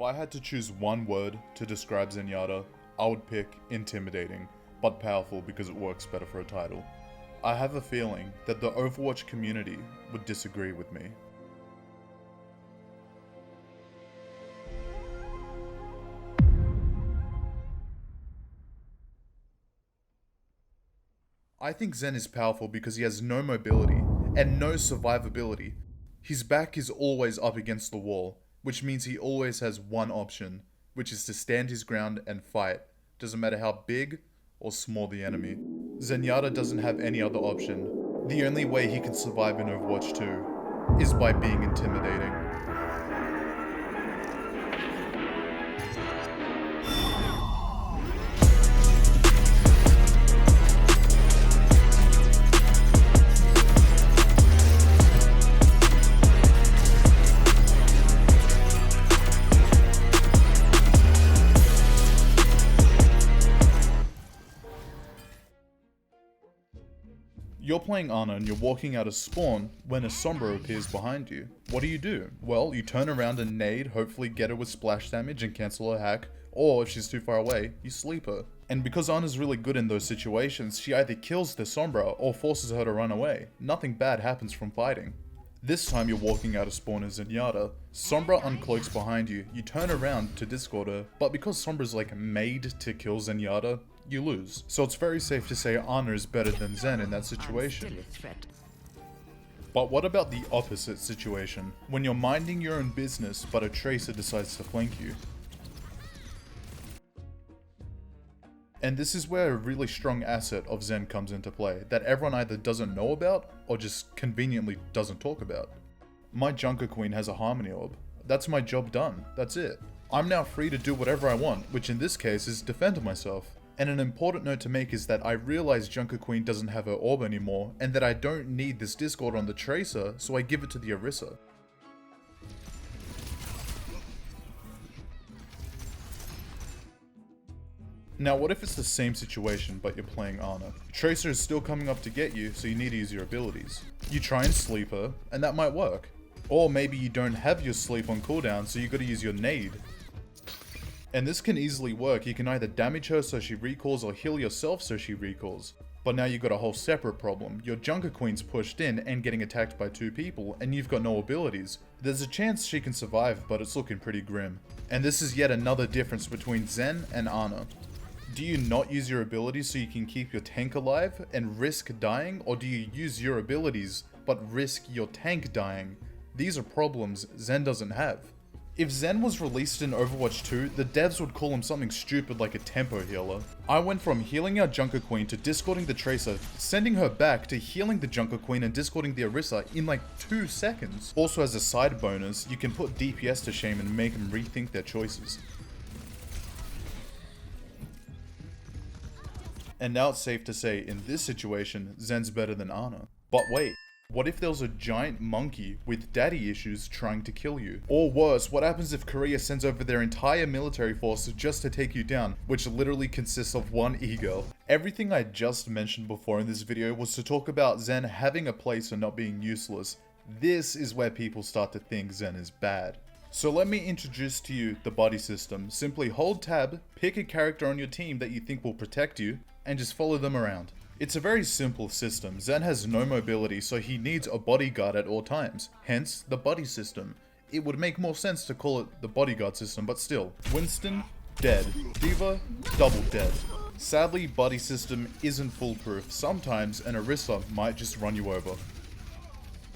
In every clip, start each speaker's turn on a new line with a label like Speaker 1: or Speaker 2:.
Speaker 1: If I had to choose one word to describe Zenyatta, I would pick intimidating, but powerful because it works better for a title. I have a feeling that the Overwatch community would disagree with me. I think Zen is powerful because he has no mobility and no survivability. His back is always up against the wall, which means he always has one option, which is to stand his ground and fight, doesn't matter how big or small the enemy. Zenyatta doesn't have any other option. The only way he can survive in Overwatch 2 is by being intimidating. You're playing Ana and you're walking out of spawn when a Sombra appears behind you. What do? Well, you turn around and nade, hopefully get her with splash damage and cancel her hack, or if she's too far away, you sleep her. And because Ana's really good in those situations, she either kills the Sombra or forces her to run away. Nothing bad happens from fighting. This time you're walking out of spawn as Zenyatta. Sombra uncloaks behind you, you turn around to discord her, but because Sombra's like made to kill Zenyatta, you lose. So it's very safe to say Ana is better than Zen in that situation. But what about the opposite situation? When you're minding your own business, but a tracer decides to flank you. And this is where a really strong asset of Zen comes into play, that everyone either doesn't know about, or just conveniently doesn't talk about. My Junker Queen has a Harmony Orb. That's my job done, that's it. I'm now free to do whatever I want, which in this case is defend myself. And an important note to make is that I realize Junker Queen doesn't have her orb anymore, and that I don't need this discord on the Tracer, so I give it to the Orisa. Now what if it's the same situation but you're playing Ana? Tracer is still coming up to get you, so you need to use your abilities. You try and sleep her, and that might work. Or maybe you don't have your sleep on cooldown, so you gotta use your nade. And this can easily work, you can either damage her so she recalls or heal yourself so she recalls. But now you've got a whole separate problem. Your Junker Queen's pushed in and getting attacked by two people, and you've got no abilities. There's a chance she can survive, but it's looking pretty grim. And this is yet another difference between Zen and Ana. Do you not use your abilities so you can keep your tank alive and risk dying, or do you use your abilities but risk your tank dying? These are problems Zen doesn't have. If Zen was released in Overwatch 2, the devs would call him something stupid like a tempo healer. I went from healing our Junker Queen to discording the Tracer, sending her back to healing the Junker Queen and discording the Orisa in like 2 seconds. Also as a side bonus, you can put DPS to shame and make them rethink their choices. And now it's safe to say, in this situation, Zen's better than Ana. But wait, what if there was a giant monkey with daddy issues trying to kill you? Or worse, what happens if Korea sends over their entire military force just to take you down, which literally consists of one e-girl? Everything I just mentioned before in this video was to talk about Zen having a place and not being useless. This is where people start to think Zen is bad. So let me introduce to you the body system. Simply hold tab, pick a character on your team that you think will protect you, and just follow them around. It's a very simple system. Zen has no mobility, so he needs a bodyguard at all times. Hence, the buddy system. It would make more sense to call it the bodyguard system, but still. Winston, dead. D.Va, double dead. Sadly, buddy system isn't foolproof. Sometimes an Orisa might just run you over.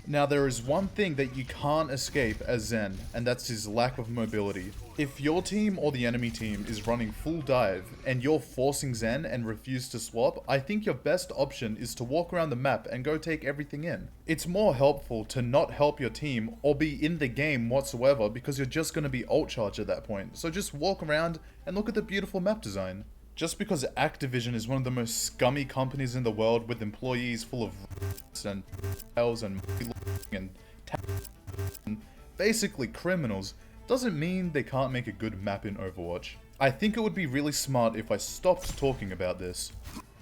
Speaker 1: Now there is one thing that you can't escape as Zen, and that's his lack of mobility. If your team or the enemy team is running full dive, and you're forcing Zen and refuse to swap, I think your best option is to walk around the map and go take everything in. It's more helpful to not help your team or be in the game whatsoever, because you're just going to be ult charged at that point. So just walk around and look at the beautiful map design. Just because Activision is one of the most scummy companies in the world with employees full of and and basically criminals, doesn't mean they can't make a good map in Overwatch. I think it would be really smart if I stopped talking about this.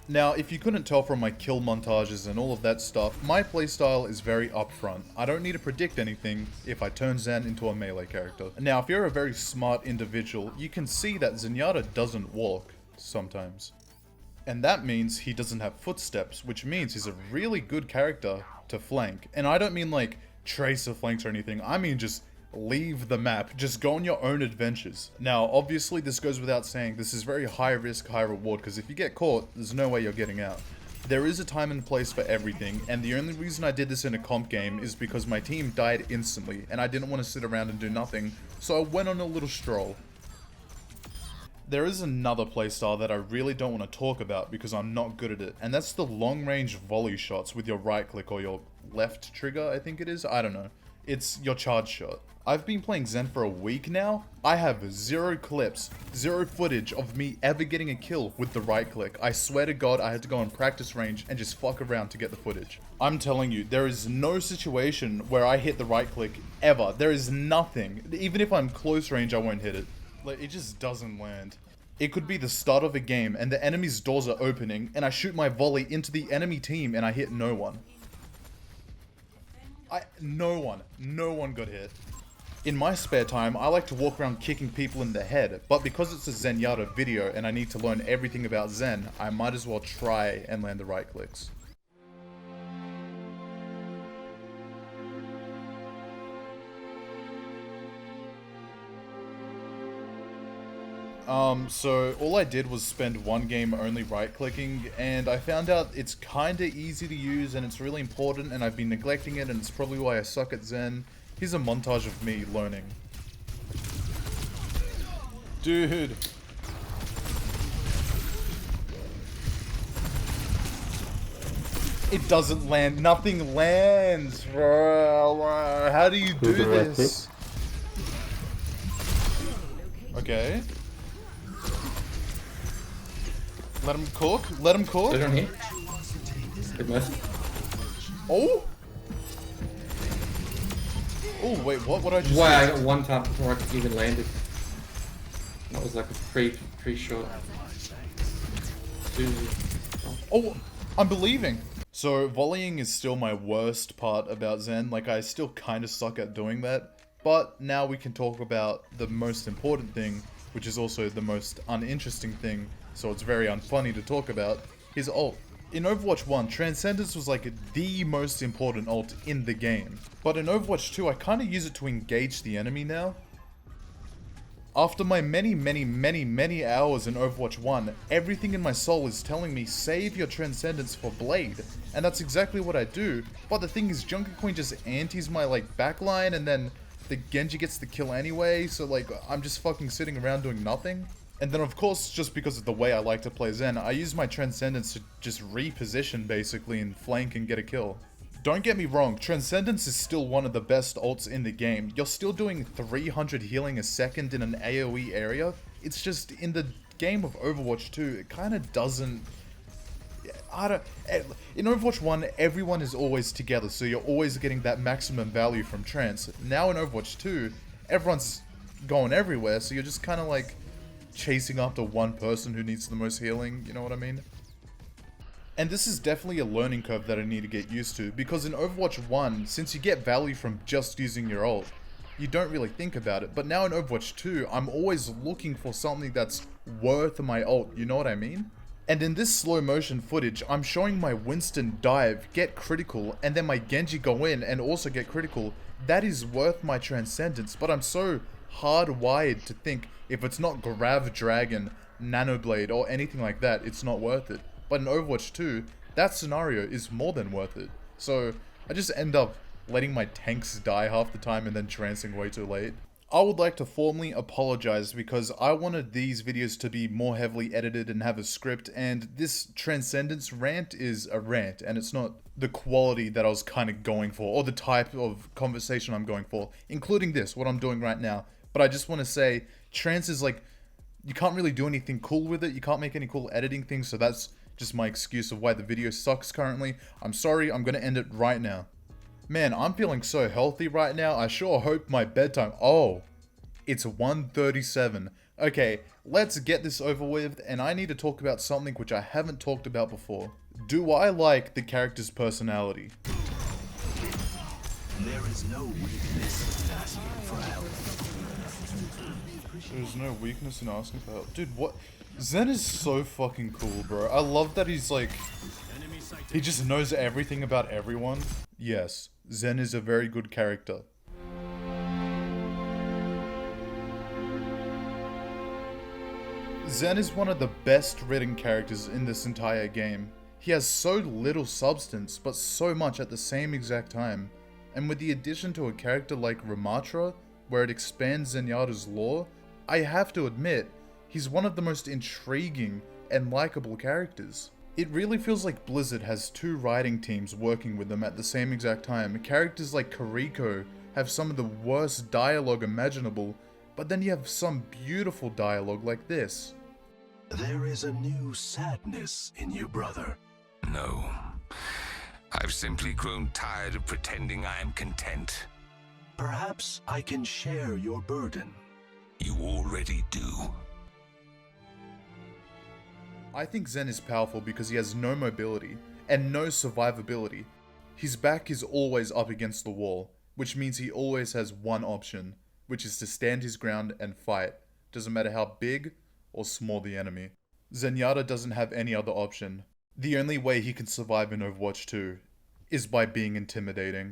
Speaker 1: Now, if you couldn't tell from my kill montages and all of that stuff, my playstyle is very upfront. I don't need to predict anything if I turn Zen into a melee character. Now, if you're a very smart individual, you can see that Zenyatta doesn't walk sometimes. And that means he doesn't have footsteps, which means he's a really good character to flank. And I don't mean like tracer flanks or anything, I mean just leave the map, just go on your own adventures. Now, obviously this goes without saying, this is very high risk, high reward, because if you get caught, there's no way you're getting out. There is a time and place for everything, and the only reason I did this in a comp game is because my team died instantly, and I didn't want to sit around and do nothing, so I went on a little stroll. There is another playstyle that I really don't want to talk about because I'm not good at it, and that's the long range volley shots with your right click or your left trigger, I think it is, I don't know. It's your charge shot. I've been playing Zen for a week now. I have 0 clips, 0 footage of me ever getting a kill with the right click. I swear to God, I had to go on practice range and just fuck around to get the footage. I'm telling you, there is no situation where I hit the right click ever. There is nothing. Even if I'm close range, I won't hit it. Like, it just doesn't land. It could be the start of a game and the enemy's doors are opening and I shoot my volley into the enemy team and I hit no one. No one got hit. In my spare time, I like to walk around kicking people in the head, but because it's a Zenyatta video and I need to learn everything about Zen, I might as well try and land the right clicks. So all I did was spend one game only right-clicking, and I found out it's kinda easy to use and it's really important, and I've been neglecting it, and it's probably why I suck at Zen. Here's a montage of me learning. Dude. It doesn't land. Nothing lands, bro. How do you do this? Okay. Let him cook. Let him cook.
Speaker 2: They don't hit. Good miss.
Speaker 1: Oh. Oh wait, what I just?
Speaker 2: Wow, I got one tap before I even landed. That was like a pre-shot.
Speaker 1: Oh, I'm believing. So volleying is still my worst part about Zen. Like, I still kind of suck at doing that. But now we can talk about the most important thing, which is also the most uninteresting thing, so it's very unfunny to talk about, his ult. In Overwatch 1, Transcendence was like the most important ult in the game. But in Overwatch 2, I kind of use it to engage the enemy now. After my many hours in Overwatch 1, everything in my soul is telling me save your Transcendence for Blade. And that's exactly what I do. But the thing is, Junker Queen just antis my like backline, and then the Genji gets the kill anyway, so like I'm just fucking sitting around doing nothing. And then of course, just because of the way I like to play Zen, I use my Transcendence to just reposition basically and flank and get a kill. Don't get me wrong, Transcendence is still one of the best ults in the game. You're still doing 300 healing a second in an AoE area. It's just in the game of Overwatch 2, it kind of doesn't... In Overwatch 1, everyone is always together, so you're always getting that maximum value from Trance. Now in Overwatch 2, everyone's going everywhere, so you're just kind of like chasing after one person who needs the most healing, you know what I mean? And this is definitely a learning curve that I need to get used to, because in Overwatch 1, since you get value from just using your ult, you don't really think about it. But now in Overwatch 2, I'm always looking for something that's worth my ult, you know what I mean? And in this slow motion footage, I'm showing my Winston dive, get critical, and then my Genji go in and also get critical. That is worth my Transcendence, but I'm so hardwired to think if it's not Grav Dragon, Nanoblade, or anything like that, it's not worth it. But in Overwatch 2, that scenario is more than worth it. So I just end up letting my tanks die half the time and then trancing way too late. I would like to formally apologize because I wanted these videos to be more heavily edited and have a script, and this Transcendence rant is a rant, and it's not the quality that I was kind of going for, or the type of conversation I'm going for, including this, what I'm doing right now. But I just want to say, Trance is like, you can't really do anything cool with it, you can't make any cool editing things, so that's just my excuse of why the video sucks currently. I'm sorry, I'm gonna end it right now. Man, I'm feeling so healthy right now. I sure hope my bedtime... Oh, it's 1:37. Okay, let's get this over with, and I need to talk about something which I haven't talked about before. Do I like the character's personality?
Speaker 3: There is no weakness in asking for help.
Speaker 1: There's no weakness in asking for help. Dude, what? Zen is so fucking cool, bro. I love that he's like... He just knows everything about everyone. Yes, Zen is a very good character. Zen is one of the best written characters in this entire game. He has so little substance, but so much at the same exact time. And with the addition to a character like Ramatra, where it expands Zenyatta's lore, I have to admit, he's one of the most intriguing and likable characters. It really feels like Blizzard has two writing teams working with them at the same exact time. Characters like Kariko have some of the worst dialogue imaginable, but then you have some beautiful dialogue like this.
Speaker 3: There is a new sadness in you, brother.
Speaker 4: No. I've simply grown tired of pretending I am content.
Speaker 3: Perhaps I can share your burden.
Speaker 4: You already do.
Speaker 1: I think Zen is powerful because he has no mobility and no survivability. His back is always up against the wall, which means he always has one option, which is to stand his ground and fight, doesn't matter how big or small the enemy. Zenyatta doesn't have any other option. The only way he can survive in Overwatch 2 is by being intimidating.